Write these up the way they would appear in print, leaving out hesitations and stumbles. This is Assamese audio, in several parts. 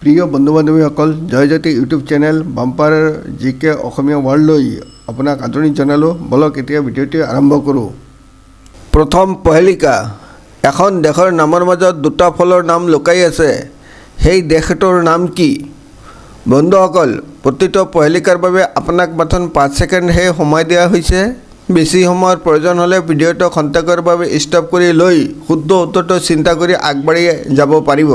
প্ৰিয় বন্ধু বান্ধৱীসকল, জয়জ্যোতি ইউটিউব চেনেল বাম্পাৰ জিকে অসমীয়া ৱৰ্ল্ডলৈ আপোনাক আদৰণি জনালোঁ। বলক এতিয়া ভিডিঅ'টি আৰম্ভ কৰোঁ। প্ৰথম পহেলিকা। এখন দেশৰ নামৰ মাজত দুটা ফলৰ নাম লুকাই আছে। সেই দেশটোৰ নাম কি? বন্ধুসকল, প্ৰতিটো পহেলিকাৰ বাবে আপোনাক মাত্ৰ 5 ছেকেণ্ডহে সময় দিয়া হৈছে। বেছি সময়ৰ প্ৰয়োজন হ'লে ভিডিঅ'টো খন্তেকৰ বাবে ষ্টপ কৰি লৈ শুদ্ধ উত্তৰটো চিন্তা কৰি আগবাঢ়ি যাব পাৰিব।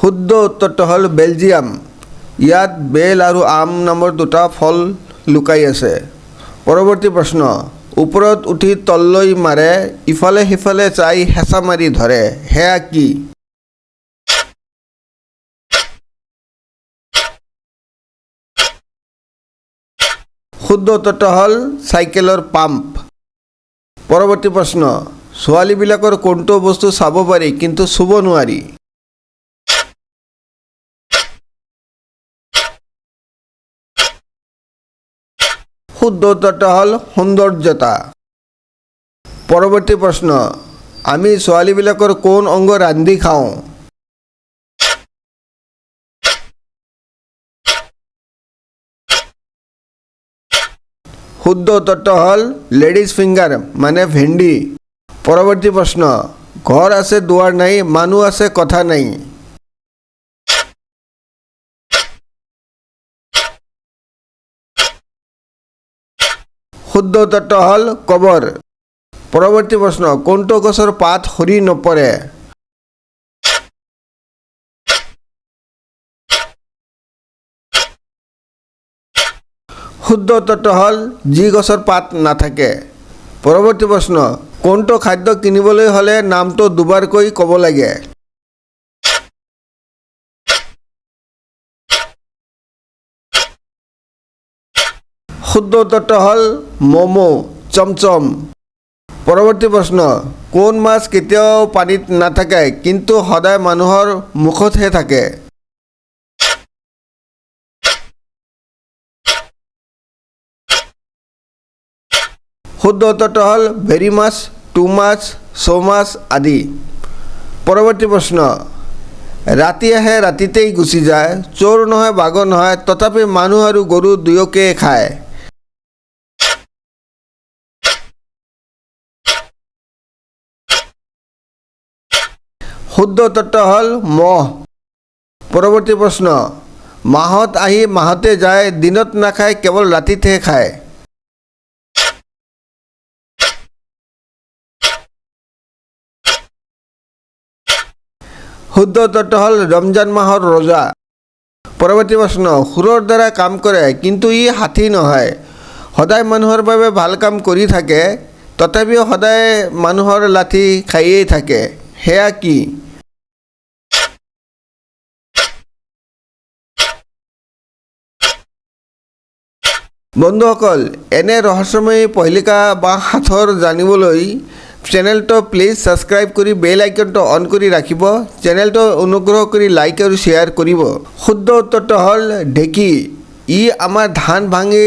শুদ্ধ উত্তৰটো হ'ল বেলজিয়াম। ইয়াত বেল আৰু আম নামৰ দুটা ফল লুকাই আছে। পৰৱৰ্তী প্ৰশ্ন। ওপৰত উঠি তললৈ মাৰে, ইফালে সিফালে চাই হেঁচা মাৰি ধৰে, সেয়া কি? শুদ্ধ উত্তৰটো হ'ল চাইকেলৰ পাম্প। পৰৱৰ্তী প্ৰশ্ন। ছোৱালীবিলাকৰ কোনটো বস্তু চাব পাৰি কিন্তু চুব নোৱাৰি? শুদ্ধ উত্তৰটো হ'ল সৌন্দৰ্যতা। পৰৱৰ্তী প্ৰশ্ন। আমি ছোৱালীবিলাকৰ কোন অংগ ৰান্ধি খাওঁ? শুদ্ধ উত্তৰটো হ'ল লেডিজ ফিংগাৰ মানে ভেন্দি। পৰৱৰ্তী প্ৰশ্ন। ঘৰ আছে দুৱাৰ নাই, মানুহ আছে কথা নাই। শুদ্ধ উত্তৰটো হ'ল কবৰ। পৰৱৰ্তী প্ৰশ্ন। কোনটো গছৰ পাত সৰি নপৰে? শুদ্ধ উত্তৰটো হ'ল যি গছৰ পাত নাথাকে। পৰৱৰ্তী প্ৰশ্ন। কোনটো খাদ্য কিনিবলৈ হ'লে নামটো দুবাৰকৈ ক'ব লাগে? শুদ্ধ উত্তৰটো হ'ল ম'ম', চমচম। পৰৱৰ্তী প্ৰশ্ন। কোন মাছ কেতিয়াও পানীত নাথাকে কিন্তু সদায় মানুহৰ মুখতহে থাকে? শুদ্ধ উত্তৰটো হ'ল ভেৰি মাছ, টু মাছ, চৌ মাছ আদি। পৰৱৰ্তী প্ৰশ্ন। ৰাতি আহে ৰাতিতেই গুচি যায়, চোৰ নহয় বাঘৰ নহয়, তথাপি মানুহ আৰু গৰু দুয়োকে খায়। শুদ্ধ উত্তৰটো হ'ল মহ। পৰৱৰ্তী প্ৰশ্ন। মাহত আহি মাহতে যায়, দিনত নাখায় কেৱল ৰাতিতহে খায়। শুদ্ধ উত্তৰটো হ'ল ৰমজান মাহৰ ৰোজা। পৰৱৰ্তী প্ৰশ্ন। সুৰৰ দ্বাৰা কাম কৰে কিন্তু ই হাতী নহয়, সদায় মানুহৰ বাবে ভাল কাম কৰি থাকে, তথাপিও সদায় মানুহৰ লাঠি খায়েই থাকে, সেয়া কি? বন্ধুসকল, এনে ৰহস্যময়ী পহেলিকা বা সাঁথৰ জানিবলৈ চেনেলটো প্লিজ ছাবস্ক্ৰাইব কৰি বেল আইকনটো অন কৰি ৰাখিব। চেনেলটো অনুগ্ৰহ কৰি লাইক আৰু শ্বেয়াৰ কৰিব। শুদ্ধ উত্তৰটো হ'ল ঢেঁকী। ই আমাৰ ধান ভাঙি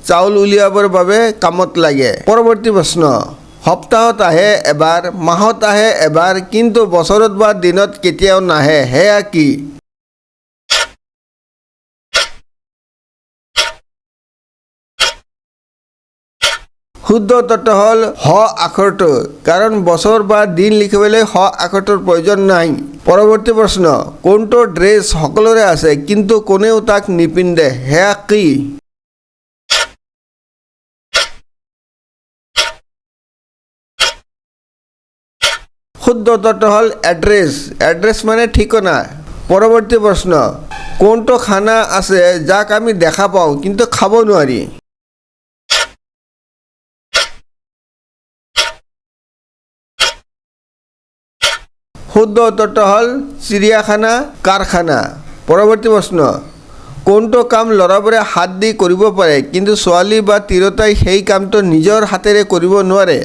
চাউল উলিয়াবৰ বাবে কামত লাগে। পৰৱৰ্তী প্ৰশ্ন। সপ্তাহত আহে এবাৰ, মাহত আহে এবাৰ, কিন্তু বছৰত বা দিনত কেতিয়াও নাহে, সেয়া কি? শুদ্ধ উত্তৰটো হ'ল হ আখৰটো, কাৰণ বছৰ বা দিন লিখিবলৈ হ আখৰটোৰ প্ৰয়োজন নাই। পৰৱৰ্তী প্ৰশ্ন। কোনটো ড্ৰেছ সকলোৰে আছে কিন্তু কোনেও তাক নিপিন্ধে, সেয়া কি? শুদ্ধ উত্তৰটো হ'ল এড্ৰেছ। এড্ৰেছ মানে ঠিকনা। পৰৱৰ্তী প্ৰশ্ন। কোনটো খানা আছে যাক আমি দেখা পাওঁ কিন্তু খাব নোৱাৰি? শুদ্ধ উত্তৰটো হ'ল চিৰিয়াখানা, কাৰখানা। পৰৱৰ্তী প্ৰশ্ন। কোনটো কাম ল'ৰাবোৰে হাত দি কৰিব পাৰে কিন্তু ছোৱালী বা তিৰোতাই সেই কামটো নিজৰ হাতেৰে কৰিব নোৱাৰে?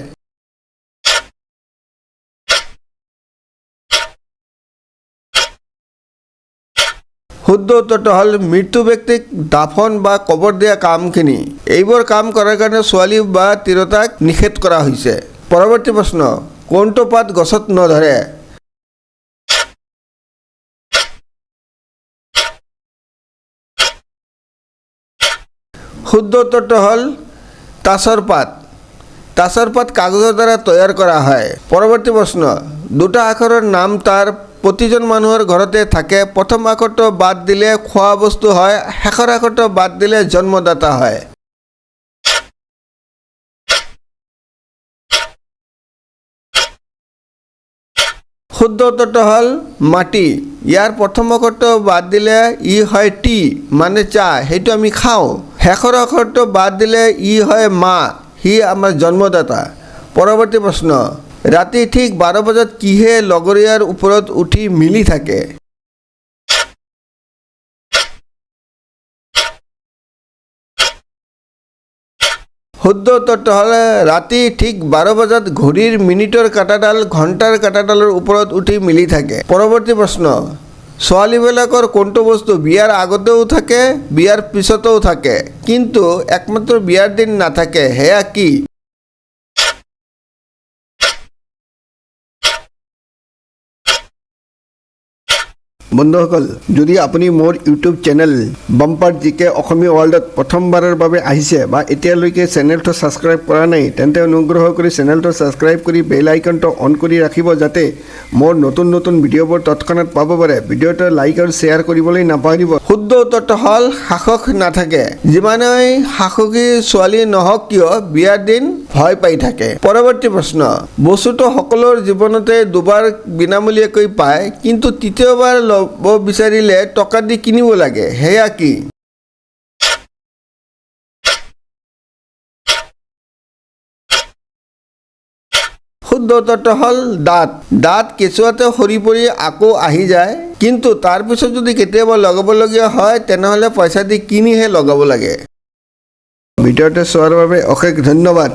শুদ্ধ উত্তৰটো হ'ল মৃত্যু ব্যক্তিক দাফন বা কবৰ দিয়া কামখিনি। এইবোৰ কাম কৰাৰ কাৰণে ছোৱালী বা তিৰোতাক নিষেধ কৰা হৈছে। পৰৱৰ্তী প্ৰশ্ন, কোনটো পাত গছত নধৰে? শুদ্ধ উত্তৰটো হ'ল তাছৰ পাত। তাছৰ পাত কাগজৰ দ্বাৰা তৈয়াৰ কৰা হয়। পৰৱৰ্তী প্ৰশ্ন, দুটা আখৰৰ নাম তাৰ প্ৰতিজন মানুহৰ ঘৰতে থাকে। প্ৰথম আখৰটো বাদ দিলে খোৱা বস্তু হয়, শেষৰ আখৰটো বাদ দিলে জন্মদাতা হয়। শুদ্ধ উত্তৰটো হ'ল মাটি। ইয়াৰ প্ৰথম আখৰটো বাদ দিলে ই হয় টি মানে চাহ, সেইটো আমি খাওঁ। শেষৰ আখৰটো বাদ দিলে ই হয় মা, সি আমাৰ জন্মদাতা। পৰৱৰ্তী প্ৰশ্ন, ৰাতি ঠিক 12 বজাত কিহে লগৰীয়াৰ ওপৰত উঠি মিলি থাকে? শুদ্ধ উত্তৰটো হ'ল ৰাতি ঠিক 12 বজাত ঘড়ীৰ মিনিটৰ কাঁটাডাল ঘণ্টাৰ কাঁটাডালৰ ওপৰত উঠি মিলি থাকে। পৰৱৰ্তী প্ৰশ্ন, ছোৱালীবিলাকৰ কোনটো বস্তু বিয়াৰ আগতেও থাকে, বিয়াৰ পিছতো থাকে, কিন্তু একমাত্ৰ বিয়াৰ দিন নাথাকে, সেয়া কি? বন্ধুসকল, যদি আপুনি মোৰ ইউটিউব চেনেল বাম্পাৰ জিকে অসমীয়া ৱৰ্ল্ডত প্ৰথমবাৰৰ বাবে আহিছে বা এতিয়ালৈকে চেনেলটো ছাবস্ক্ৰাইব কৰা নাই, তেন্তে অনুগ্ৰহ কৰি চেনেলটো ছাবস্ক্ৰাইব কৰি বেল আইকনটো অন কৰি ৰাখিব, যাতে মোৰ নতুন নতুন ভিডিঅ'বোৰ তৎক্ষণাত পাব পাৰে। ভিডিঅ'টো লাইক আৰু শ্বেয়াৰ কৰিবলৈ নাপাহৰিব। শুদ্ধ উত্তৰটো হ'ল সাহস নাথাকে। যিমানেই সাহসী ছোৱালী নহওক কিয় বিয়াৰ দিন ভয় পাই থাকে। পৰৱৰ্তী প্ৰশ্ন, বস্তুটো সকলোৰ জীৱনতে দুবাৰ বিনামূলীয়াকৈ পায়, কিন্তু তৃতীয়বাৰ ল'ব বিচাৰিলে টকা দি কিনিব লাগে, সেয়া কি? শুদ্ধ উত্তৰটো হ'ল দাঁত। দাঁত কেঁচুৱাতে সৰি পৰি আকৌ আহি যায়, কিন্তু তাৰপিছত যদি কেতিয়াবা লগাবলগীয়া হয় তেনেহ'লে পইচা দি কিনিহে লগাব লাগে। ভিডিঅ'টো চোৱাৰ বাবে অশেষ ধন্যবাদ।